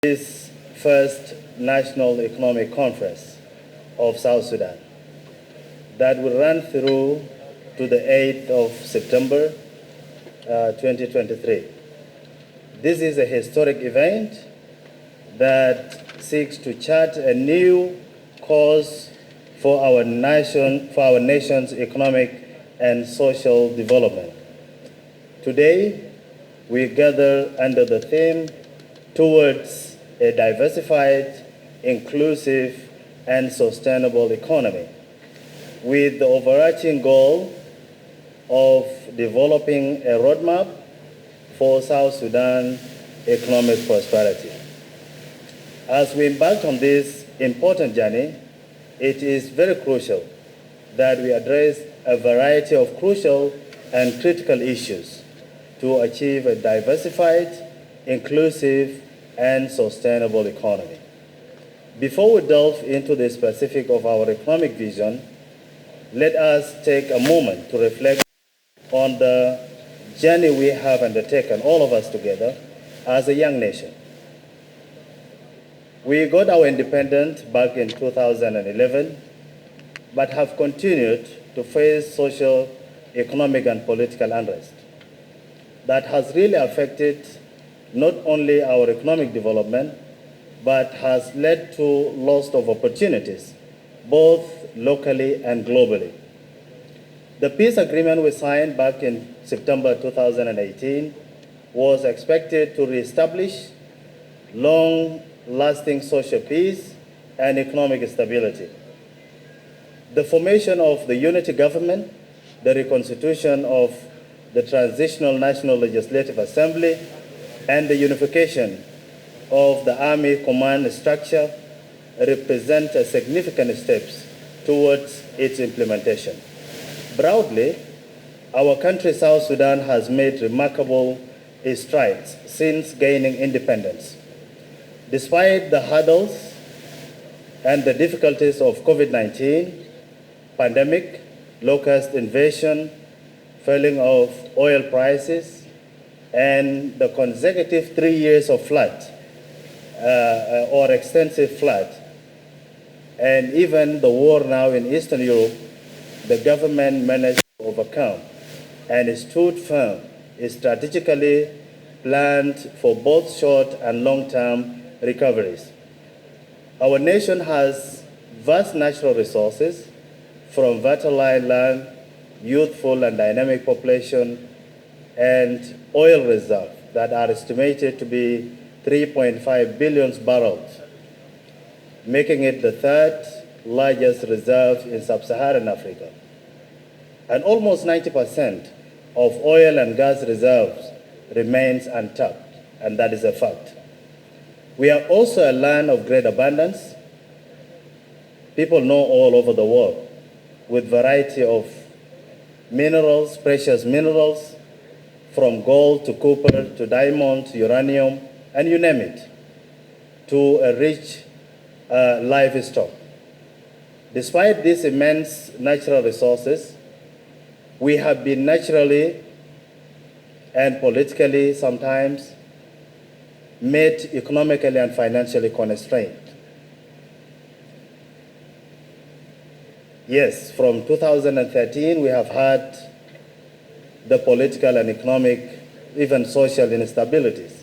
This first National Economic Conference of South Sudan that will run through to the 8th of September 2023. This is a historic event that seeks to chart a new course for our nation's economic and social development. Today, we gather under the theme towards a diversified, inclusive, and sustainable economy, with the overarching goal of developing a roadmap for South Sudan economic prosperity. As we embark on this important journey, it is very crucial that we address a variety of crucial and critical issues to achieve a diversified, inclusive, and sustainable economy. Before we delve into the specifics of our economic vision, let us take a moment to reflect on the journey we have undertaken, all of us together, as a young nation. We got our independence back in 2011, but have continued to face social, economic, and political unrest that has really affected not only our economic development, but has led to loss of opportunities, both locally and globally. The peace agreement we signed back in September 2018 was expected to reestablish long-lasting social peace and economic stability. The formation of the unity government, the reconstitution of the Transitional National Legislative Assembly, and the unification of the Army Command structure represent significant steps towards its implementation. Broadly, our country, South Sudan, has made remarkable strides since gaining independence. Despite the hurdles and the difficulties of COVID-19, pandemic, locust invasion, falling of oil prices, and the consecutive 3 years of flood or extensive flood, and even the war now in Eastern Europe, the government managed to overcome and stood firm, strategically planned for both short and long-term recoveries. Our nation has vast natural resources, from fertile land, youthful and dynamic population, and oil reserves that are estimated to be 3.5 billion barrels, making it the third largest reserve in sub-Saharan Africa. And almost 90% of oil and gas reserves remains untapped, and that is a fact. We are also a land of great abundance. People know all over the world, with variety of minerals, precious minerals, from gold to copper to diamond to uranium, and you name it, to a rich livestock. Despite these immense natural resources, we have been naturally and politically sometimes made economically and financially constrained. Yes, from 2013 we have had the political and economic, even social instabilities.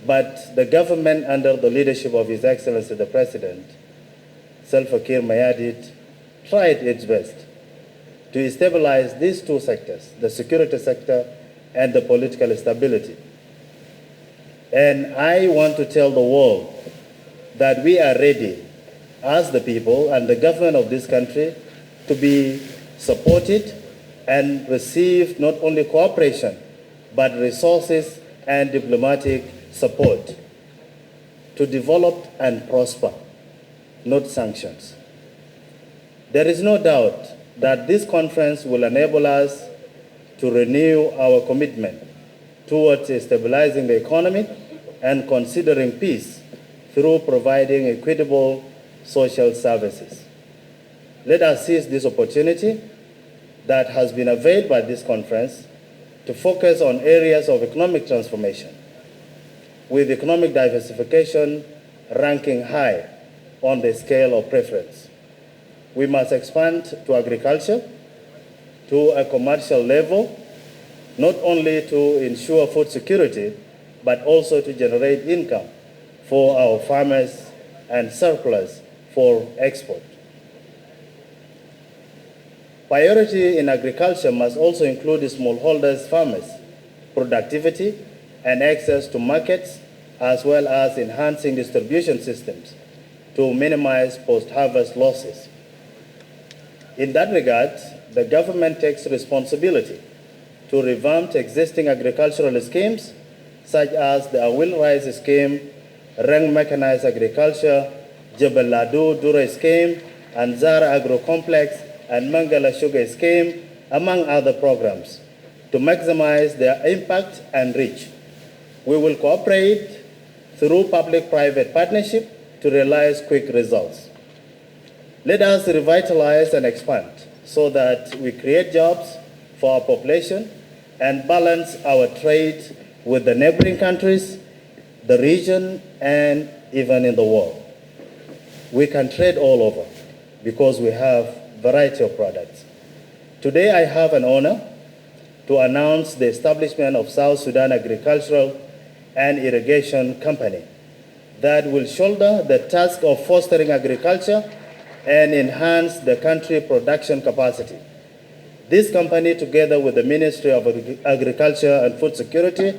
But the government, under the leadership of His Excellency the President, Salva Kiir Mayardit, tried its best to stabilize these two sectors, the security sector and the political stability. And I want to tell the world that we are ready, as the people and the government of this country, to be supported and receive not only cooperation, but resources and diplomatic support to develop and prosper, not sanctions. There is no doubt that this conference will enable us to renew our commitment towards stabilizing the economy and considering peace through providing equitable social services. Let us seize this opportunity that has been availed by this conference to focus on areas of economic transformation with economic diversification ranking high on the scale of preference. We must expand to agriculture to a commercial level, not only to ensure food security, but also to generate income for our farmers and surplus for export. Priority in agriculture must also include smallholders farmers, productivity, and access to markets, as well as enhancing distribution systems to minimize post-harvest losses. In that regard, the government takes responsibility to revamp existing agricultural schemes, such as the Awil Rice Scheme, Reng Mechanized Agriculture, Jebel Ladu Dura Scheme, and Zara Agro Complex and Mangala Sugar Scheme, among other programs, to maximize their impact and reach. We will cooperate through public-private partnership to realize quick results. Let us revitalize and expand so that we create jobs for our population and balance our trade with the neighboring countries, the region, and even in the world. We can trade all over because we have a variety of products. Today I have an honor to announce the establishment of South Sudan Agricultural and Irrigation Company that will shoulder the task of fostering agriculture and enhance the country production capacity. This company, together with the Ministry of Agriculture and Food Security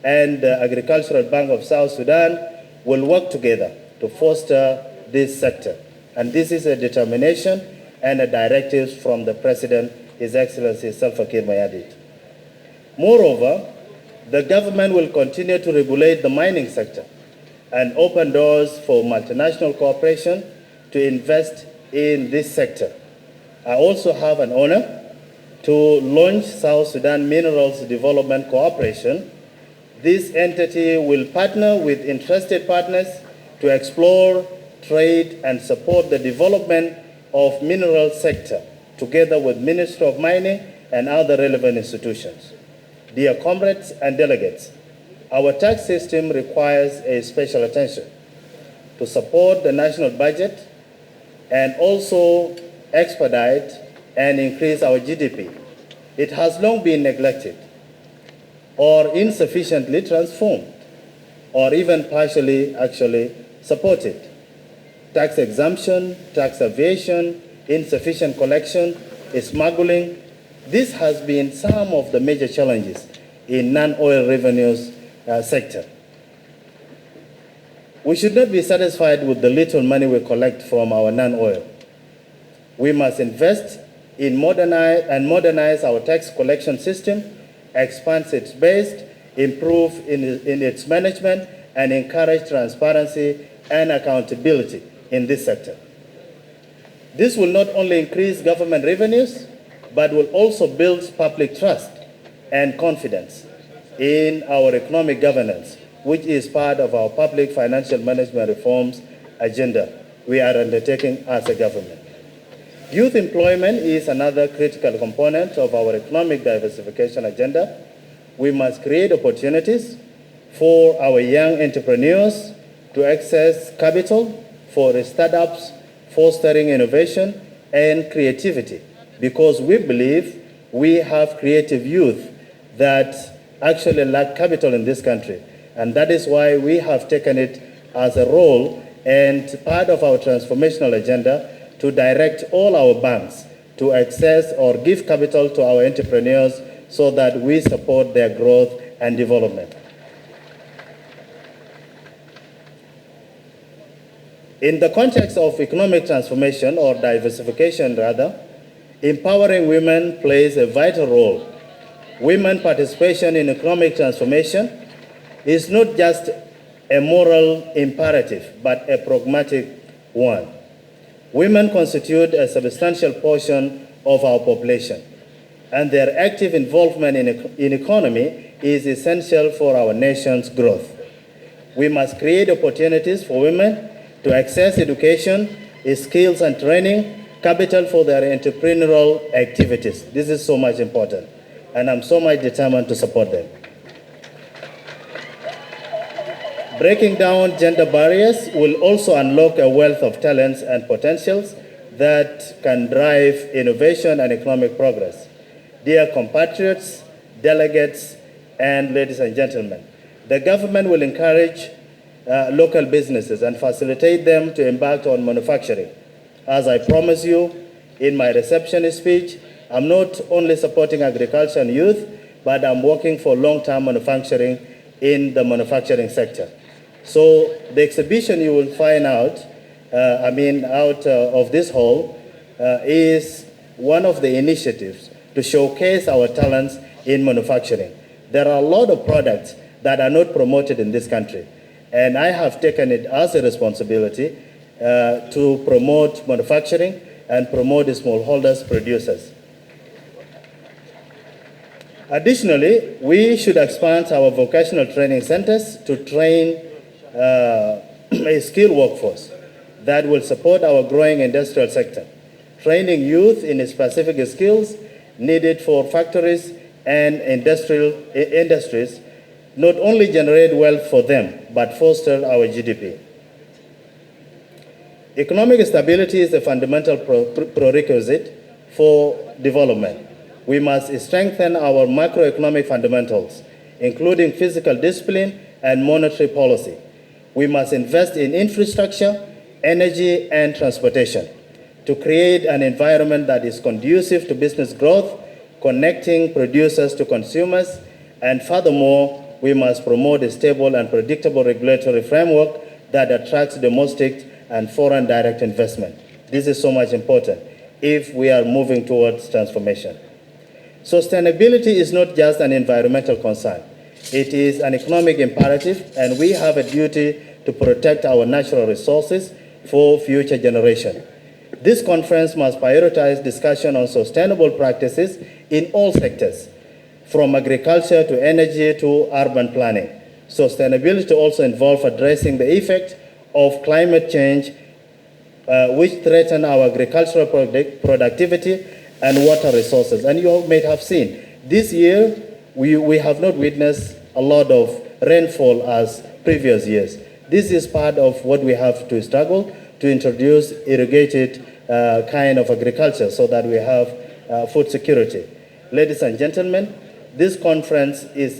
and the Agricultural Bank of South Sudan, will work together to foster this sector. And this is a determination and a directive from the President, His Excellency Salva Kiir Mayardit. Moreover, the government will continue to regulate the mining sector and open doors for multinational cooperation to invest in this sector. I also have an honor to launch South Sudan Minerals Development Corporation. This entity will partner with interested partners to explore, trade, and support the development of mineral sector, together with Ministry of Mining and other relevant institutions. Dear comrades and delegates, our tax system requires a special attention to support the national budget and also expedite and increase our GDP. It has long been neglected or insufficiently transformed or even partially actually supported. Tax exemption, tax evasion, insufficient collection, smuggling. This has been some of the major challenges in non-oil revenues sector. We should not be satisfied with the little money we collect from our non-oil. We must invest in modernize our tax collection system, expand its base, improve in its management, and encourage transparency and accountability in this sector. This will not only increase government revenues, but will also build public trust and confidence in our economic governance, which is part of our public financial management reforms agenda we are undertaking as a government. Youth employment is another critical component of our economic diversification agenda. We must create opportunities for our young entrepreneurs to access capital for startups, fostering innovation and creativity, because we believe we have creative youth that actually lack capital in this country. And that is why we have taken it as a role and part of our transformational agenda to direct all our banks to access or give capital to our entrepreneurs so that we support their growth and development. In the context of economic transformation, or diversification rather, empowering women plays a vital role. Women participation in economic transformation is not just a moral imperative, but a pragmatic one. Women constitute a substantial portion of our population, and their active involvement in economy is essential for our nation's growth. We must create opportunities for women to access education, skills and training, capital for their entrepreneurial activities. This is so much important, and I'm so much determined to support them. Breaking down gender barriers will also unlock a wealth of talents and potentials that can drive innovation and economic progress. Dear compatriots, delegates, and ladies and gentlemen, the government will encourage local businesses and facilitate them to embark on manufacturing. As I promised you in my reception speech, I'm not only supporting agriculture and youth, but I'm working for long-term manufacturing in the manufacturing sector. So the exhibition you will find out, of this hall, is one of the initiatives to showcase our talents in manufacturing. There are a lot of products that are not promoted in this country, and I have taken it as a responsibility to promote manufacturing and promote the smallholders producers. Additionally, we should expand our vocational training centers to train a skilled workforce that will support our growing industrial sector. Training youth in specific skills needed for factories and industries not only generate wealth for them, but foster our GDP. Economic stability is a fundamental prerequisite for development. We must strengthen our macroeconomic fundamentals, including fiscal discipline and monetary policy. We must invest in infrastructure, energy, and transportation to create an environment that is conducive to business growth, connecting producers to consumers, and furthermore, we must promote a stable and predictable regulatory framework that attracts domestic and foreign direct investment. This is so much important if we are moving towards transformation. Sustainability is not just an environmental concern. It is an economic imperative, and we have a duty to protect our natural resources for future generations. This conference must prioritize discussion on sustainable practices in all sectors, from agriculture to energy to urban planning. Sustainability also involves addressing the effect of climate change, which threaten our agricultural productivity and water resources. And you may have seen, this year we have not witnessed a lot of rainfall as previous years. This is part of what we have to struggle to introduce irrigated kind of agriculture so that we have food security. Ladies and gentlemen, this conference is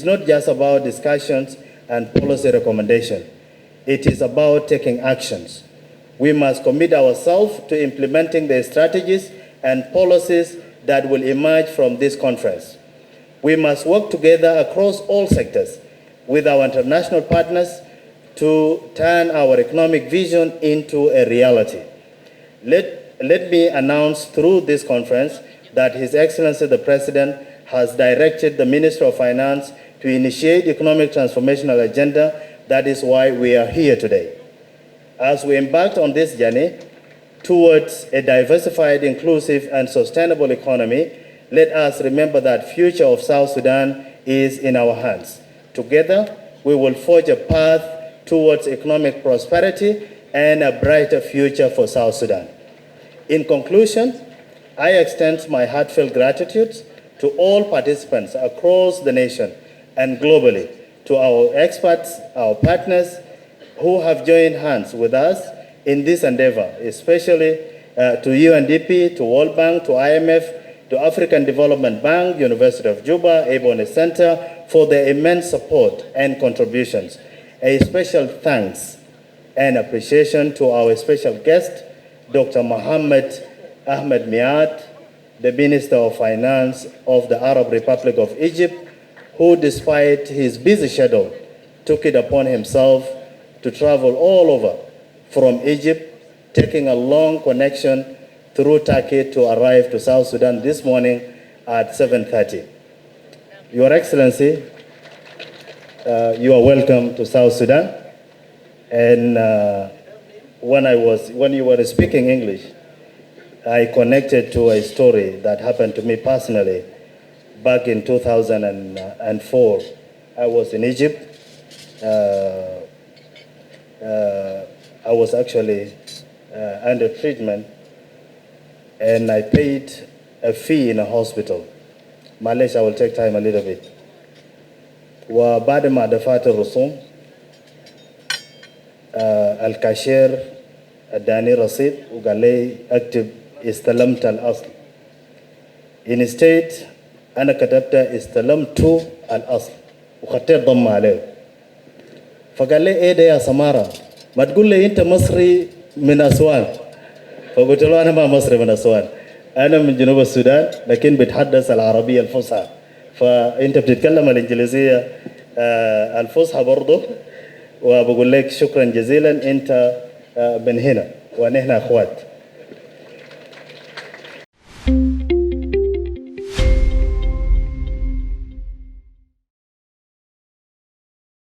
not just about discussions and policy recommendation. It is about taking actions. We must commit ourselves to implementing the strategies and policies that will emerge from this conference. We must work together across all sectors with our international partners to turn our economic vision into a reality. Let me announce through this conference that His Excellency the President has directed the Minister of Finance to initiate economic transformational agenda. That is why we are here today. As we embark on this journey towards a diversified, inclusive, and sustainable economy, let us remember that future of South Sudan is in our hands. Together, we will forge a path towards economic prosperity and a brighter future for South Sudan. In conclusion, I extend my heartfelt gratitude to all participants across the nation and globally, to our experts, our partners, who have joined hands with us in this endeavor, especially to UNDP, to World Bank, to IMF, to African Development Bank, University of Juba, Ebony Center, for their immense support and contributions. A special thanks and appreciation to our special guest, Dr. Mohammed Ahmed Miat, the Minister of Finance of the Arab Republic of Egypt, who, despite his busy schedule, took it upon himself to travel all over from Egypt, taking a long connection through Turkey to arrive to South Sudan this morning at 7:30. Your Excellency, you are welcome to South Sudan. And when you were speaking English, I connected to a story that happened to me personally back in 2004. I was in Egypt. I was actually under treatment, and I paid a fee in a hospital. Malaysia will take time a little bit. وبعد ما دفعت الرسوم الكاشير اداني رصيد وقال لي اكتب استلمت الاصل. instead انا كتبت استلمت الاصل وخطيت ضم عليه. فقال لي ايه ده يا سمارة، ما تقول لي انت مصري من اسوان. فقلت له انا ما مصري من اسوان، انا من جنوب السودان لكن بتحدث العربيه الفصحى، فانت بتتكلم الانجليزيه الفصحى برضه. وبقول لك شكرا جزيلا، انت من هنا ونحن اخوات.